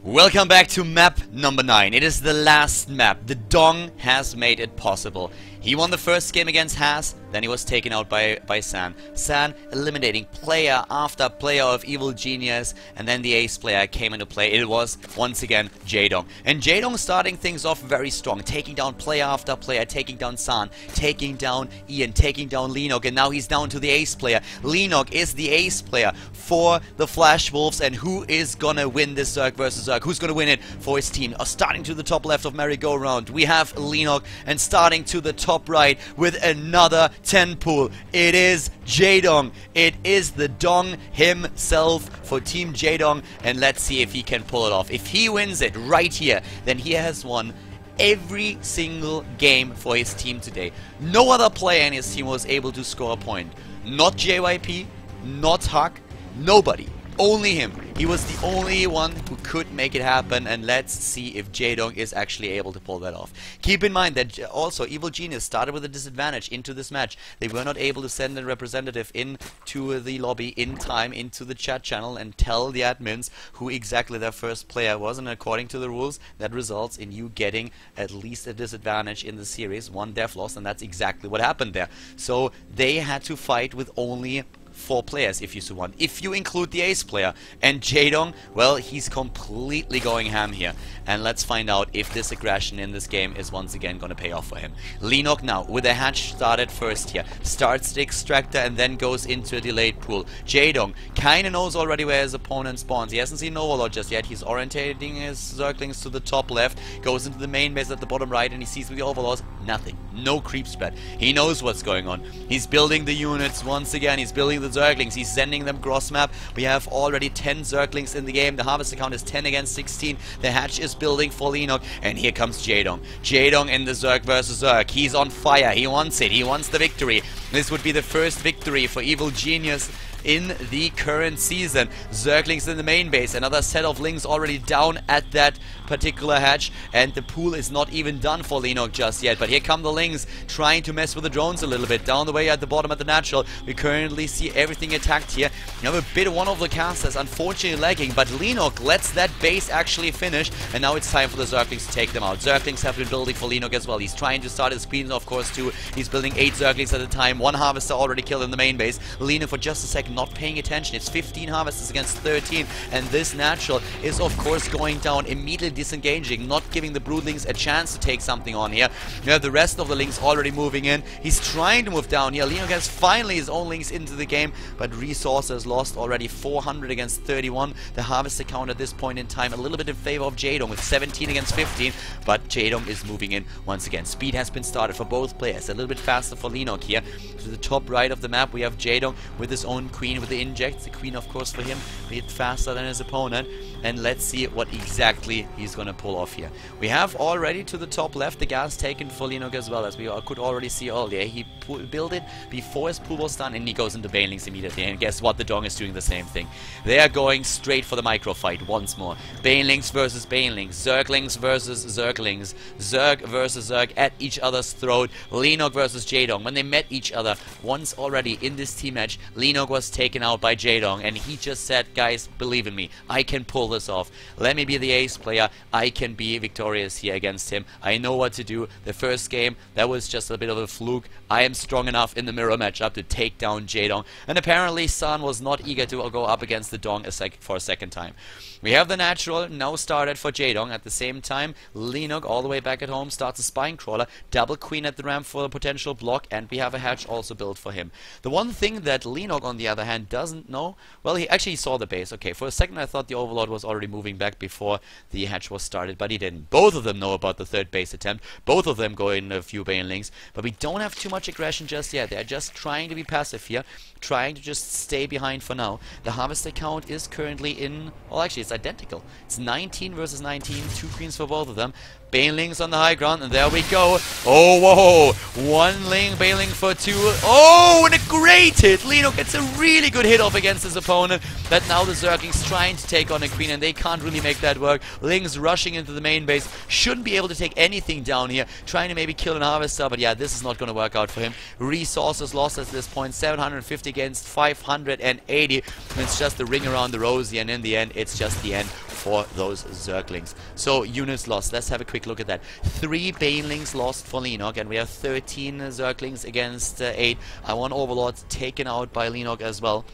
Welcome back to map number 9. It is the last map. The Dong has made it possible. He won the first game against Has, then he was taken out by San. San eliminating player after player of Evil Genius, and then the ace player came into play. It was, once again, JaeDong. And JaeDong starting things off very strong, taking down player after player, taking down San, taking down Ian, taking down Leenock, and now he's down to the ace player. Leenock is the ace player for the FlashWolves, and who is gonna win this Zerg versus Zerg? Who's gonna win it for his team? Starting to the top left of merry-go-round, we have Leenock, and starting to the top right with another 10 pool. It is JaeDong. It is the Dong himself for Team JaeDong, and let's see if he can pull it off. If he wins it right here, then he has won every single game for his team today. No other player in his team was able to score a point. Not JYP, not Huck, nobody. Only him. He was the only one who could make it happen, and let's see if JaeDong is actually able to pull that off. Keep in mind that also Evil Genius started with a disadvantage into this match. They were not able to send a representative into the lobby in time, into the chat channel, and tell the admins who exactly their first player was, and according to the rules, that results in you getting at least a disadvantage in the series, one death loss, and that's exactly what happened there. So they had to fight with only 4 players, if you so want, if you include the ace player. And JaeDong, well, he's completely going ham here. And let's find out if this aggression in this game is once again going to pay off for him. Leenock now, with a hatch started first here, starts the extractor and then goes into a delayed pool. JaeDong kinda knows already where his opponent spawns. He hasn't seen Overlord just yet. He's orientating his Zerglings to the top left, goes into the main base at the bottom right, and he sees with the Overlords, nothing. No creep spread. He knows what's going on. He's building the units once again. He's building the Zerglings. He's sending them cross map. We have already 10 Zerglings in the game. The harvest account is 10 against 16. The hatch is building for Leenock, and here comes JaeDong. JaeDong in the Zerg versus Zerg. He's on fire. He wants it. He wants the victory. This would be the first victory for Evil Genius in the current season. Zerglings in the main base, another set of Lings already down at that particular hatch, and the pool is not even done for Leenock just yet. But here come the Lings trying to mess with the drones a little bit. Down the way at the bottom at the natural, we currently see everything attacked here. You have a bit of one of the casters unfortunately lagging, but Leenock lets that base actually finish, and now it's time for the Zerglings to take them out. Zerglings have been building for Leenock as well. He's trying to start his screens, of course, too. He's building 8 Zerglings at a time. 1 harvester already killed in the main base. Leenock for just a second not paying attention. It's 15 harvesters against 13, and this natural is of course going down, immediately disengaging, not giving the broodlings a chance to take something on here. You have the rest of the Lings already moving in. He's trying to move down here. Leenock has finally his own Lings into the game, but resources lost already. 400 against 31. The harvester count at this point in time a little bit in favor of JaeDong with 17 against 15, but JaeDong is moving in once again. Speed has been started for both players. A little bit faster for Leenock here. To the top right of the map we have JaeDong with his own queen with the injects. The queen, of course, for him, a bit faster than his opponent. And let's see what exactly he's going to pull off here. We have already to the top left the gas taken for Leenock as well, as we could already see earlier. He built it before his pool was done, and he goes into Banelings immediately. And guess what? The Dong is doing the same thing. They are going straight for the micro fight once more. Banelings versus Banelings. Zerglings versus Zerglings. Zerg versus Zerg at each other's throat. Leenock versus JaeDong. When they met each other once already in this team match, Leenock was taken out by JaeDong, and he just said, guys, believe in me, I can pull this off. Let me be the ace player. I can be victorious here against him. I know what to do. The first game, that was just a bit of a fluke. I am strong enough in the mirror matchup to take down JaeDong, and apparently San was not eager to go up against the Dong for a second time. We have the natural now started for JaeDong. At the same time, Leenock all the way back at home starts a spine crawler, double queen at the ramp for a potential block, and we have a hatch also built for him. The one thing that Leenock on the other hand doesn't know, well, he actually saw the base. Okay, for a second I thought the Overlord was already moving back before the hatch was started, but he didn't. Both of them know about the third base attempt. Both of them go in a few Banelings, but we don't have too much aggression just yet. They're just trying to be passive here, trying to just stay behind for now. The harvester count is currently in, well, actually it's identical. It's 19 versus 19, 2 queens for both of them. Banelings on the high ground, and there we go. Oh, whoa. 1 Ling, Baneling for 2. Oh, and a great hit. Leenock gets a really good hit off against his opponent. But now the Zerglings trying to take on a queen, and they can't really make that work. Lings rushing into the main base. Shouldn't be able to take anything down here. Trying to maybe kill an harvester, but yeah, this is not going to work out for him. Resources lost at this point. 750 against 580. And it's just the ring around the rosy, and in the end, it's just the end for those Zerglings. So units lost. Let's have a quick look at that. 3 Banelings lost for Leenock, and we have 13 Zerglings against 8. 1 Overlord taken out by Leenock as well.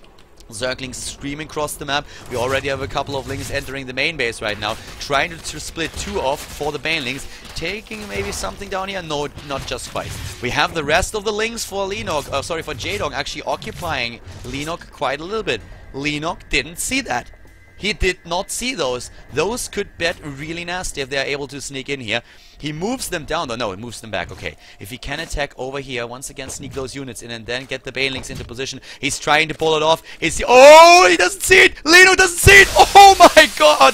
Zerglings screaming across the map. We already have a couple of Lings entering the main base right now, trying to split 2 off for the Banelings, taking maybe something down here. No, not just quite. We have the rest of the Lings for Leenock, for JaeDong, actually occupying Leenock quite a little bit. Leenock didn't see that. He did not see those. Those could get really nasty if they are able to sneak in here. He moves them down. No, he moves them back. Okay. If he can attack over here, once again sneak those units in and then get the Banelings into position. He's trying to pull it off. Oh, he doesn't see it. Leenock doesn't see it. Oh my god.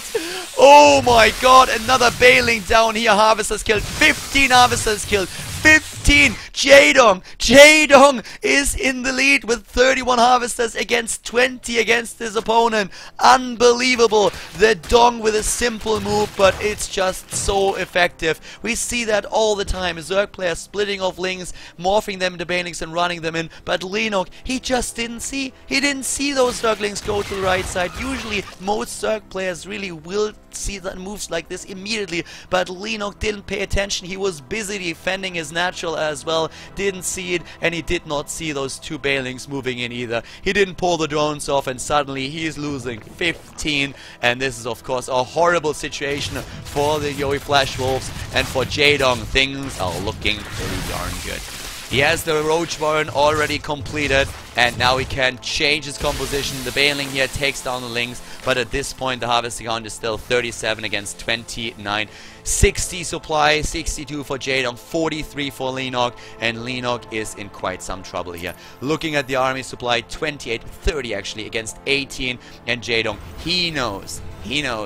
Oh my god. Another Baneling down here. Harvesters killed. 15 Harvesters killed. 15! JaeDong is in the lead with 31 Harvesters against 20 against his opponent. Unbelievable! The Dong with a simple move, but it's just so effective. We see that all the time. Zerg players splitting off Lings, morphing them into Banelings and running them in. But Leenock, he just didn't see. He didn't see those Zerglings go to the right side. Usually, most Zerg players really will see that moves like this immediately, but Leenock didn't pay attention. He was busy defending his natural as well, didn't see it, and he did not see those 2 Banelings moving in either. He didn't pull the drones off, and suddenly he's losing 15, and this is of course a horrible situation for the FlashWolves, and for JaeDong things are looking pretty darn good. He has the Roach Warren already completed, and now he can change his composition. The Baneling here takes down the Lings, but at this point the harvesting count is still 37 against 29. 60 supply, 62 for JaeDong, 43 for Leenock, and Leenock is in quite some trouble here. Looking at the army supply, 28, 30 actually against 18, and JaeDong, he knows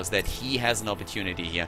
that he has an opportunity here.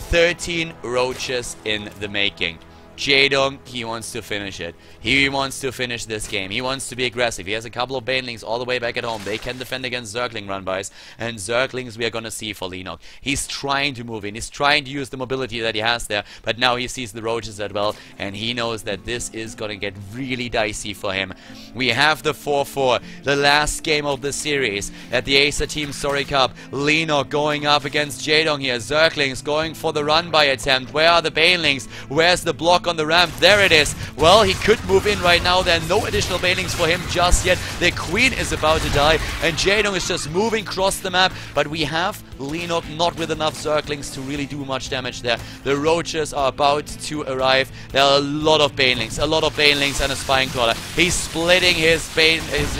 13 roaches in the making. JaeDong, he wants to finish it. He wants to finish this game. He wants to be aggressive. He has a couple of Banelings all the way back at home. They can defend against Zergling run-bys. And Zerglings we are going to see for Leenock. He's trying to move in. He's trying to use the mobility that he has there. But now he sees the roaches as well. And he knows that this is going to get really dicey for him. We have the 4-4. The last game of the series at the Acer Team Story Cup. Leenock going up against JaeDong here. Zerglings going for the run-by attempt. Where are the Banelings? Where's the block on the ramp? There it is. Well, he could move in right now. There are no additional Banelings for him just yet. The Queen is about to die, and JaeDong is just moving across the map, but we have Leenock not with enough Zerglings to really do much damage there. The roaches are about to arrive. There are a lot of Banelings and a Spine Crawler. He's splitting his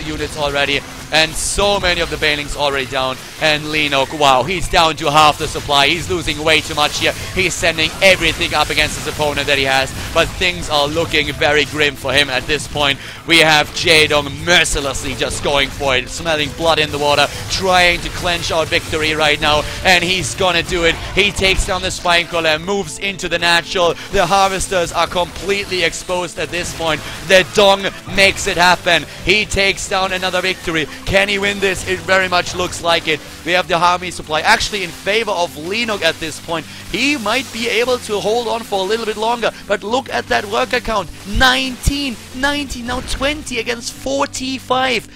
units already, and so many of the Banelings already down. And Leenock, wow, he's down to half the supply. He's losing way too much here. He's sending everything up against his opponent that he has, but things are looking very grim for him at this point. We have JaeDong mercilessly just going for it, smelling blood in the water, trying to clench out victory right now, and he's gonna do it. He takes down the Spine Crawler and moves into the natural. The Harvesters are completely exposed at this point. The Dong makes it happen. He takes down another victory. Can he win this? It very much looks like it. We have the army supply actually in favor of Leenock at this point. He might be able to hold on for a little bit longer, but look at that worker count. 19, now 20 against 45.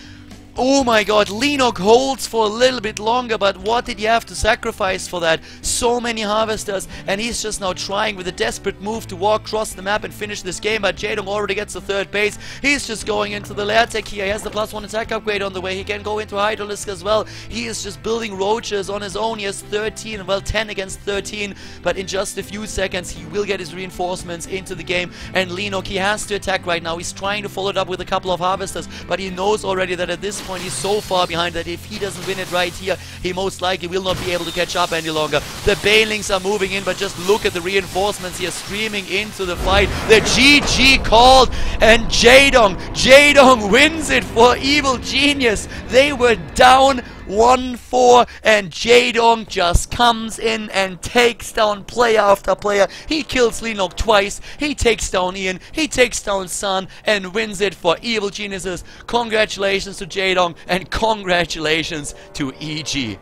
Oh my god, Leenock holds for a little bit longer, but what did you have to sacrifice for that? So many Harvesters, and he's just now trying with a desperate move to walk across the map and finish this game, but JaeDong already gets the 3rd base. He's just going into the lair tech here. He has the +1 attack upgrade on the way. He can go into Hydralisk as well. He is just building roaches on his own. He has 13, well 10 against 13, but in just a few seconds he will get his reinforcements into the game, and Leenock, he has to attack right now. He's trying to follow it up with a couple of Harvesters, but he knows already that at this point he's so far behind that if he doesn't win it right here, he most likely will not be able to catch up any longer. The Banelings are moving in, but just look at the reinforcements here streaming into the fight. The GG called, and JaeDong wins it for Evil Genius. They were down 1-4, and JaeDong just comes in and takes down player after player. He kills Leenock twice, he takes down Ian, he takes down Sun, and wins it for Evil Geniuses. Congratulations to JaeDong, and congratulations to EG.